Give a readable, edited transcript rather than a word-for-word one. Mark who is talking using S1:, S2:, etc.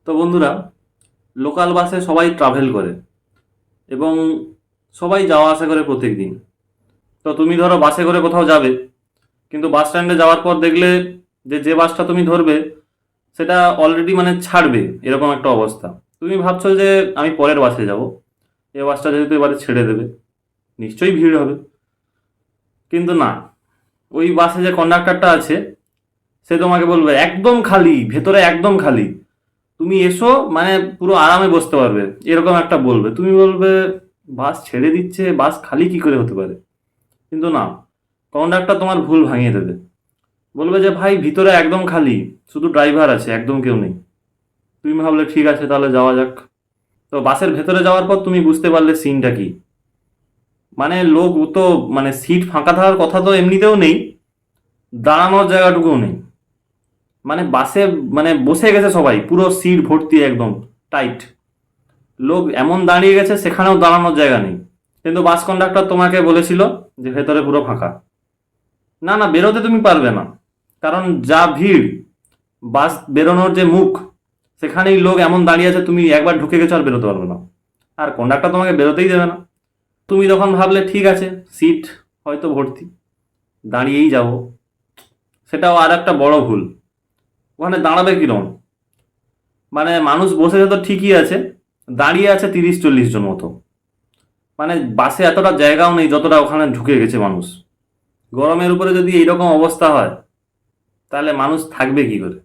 S1: তো বন্ধুরা, লোকাল বাসে সবাই ট্রাভেল করে এবং সবাই যাওয়া আসা করে প্রত্যেক দিন। তো তুমি ধরো বাসে করে কোথাও যাবে, কিন্তু বাস স্ট্যান্ডে যাওয়ার পর দেখলে যে যে বাসটা তুমি ধরবে সেটা অলরেডি মানে ছাড়বে, এরকম একটা অবস্থা। তুমি ভাবছো যে আমি পরের বাসে যাব, এ বাসটা যেহেতু এবারে ছেড়ে দেবে, নিশ্চয়ই ভিড় হবে। কিন্তু না, ওই বাসে যে কন্ডাক্টরটা আছে সে তোমাকে বলবে একদম খালি, ভেতরে একদম খালি, তুমি এসো, মানে পুরো আরামে বসতে পারবে, এরকম একটা বলবে। তুমি বলবে বাস ছেড়ে দিচ্ছে, বাস খালি কি করে হতে পারে? কিন্তু না, কন্ডাক্টর তোমার ভুল ভাঙিয়ে দেবে। বলবে যে ভাই ভিতরে একদম খালি, শুধু ড্রাইভার আছে, একদম কেউ নেই। তুমি ভাবলে ঠিক আছে, তাহলে যাওয়া যাক। তো বাসের ভেতরে যাওয়ার পর তুমি বুঝতে পারলে সিনটা কি। মানে লোক তো, মানে সিট ফাঁকা থাকার কথা তো এমনিতেও নেই, দাঁড়ানোর জায়গাটুকুও নেই। মানে বাসে মানে বসে গেছে সবাই, পুরো সিট ভর্তি, একদম টাইট। লোক এমন দাঁড়িয়ে গেছে সেখানেও দাঁড়ানোর জায়গা নেই। কিন্তু বাস কন্ডাক্টর তোমাকে বলেছিল যে ভেতরে পুরো ফাঁকা। না না, বেরোতে তুমি পারবে না, কারণ যা ভিড়, বাস বেরোনোর যে মুখ, সেখানেই লোক এমন দাঁড়িয়ে আছে, তুমি একবার ঢুকে গেছো আর বেরোতে পারবে না। আর কন্ডাক্টর তোমাকে বেরোতেই দেবে না। তুমি তখন ভাবলে ঠিক আছে, সিট হয়তো ভর্তি, দাঁড়িয়েই যাব। সেটাও আর একটা বড় ভুল। ওখানে দাঁড়াবে কিরম? মানে মানুষ বসেছে তো ঠিকই আছে, দাঁড়িয়ে আছে 30-40 জন মতো। মানে বাসে এতটা জায়গাও নেই যতটা ওখানে ঢুকে গেছে মানুষ। গরমের উপরে যদি এইরকম অবস্থা হয়, তাহলে মানুষ থাকবে কি করে?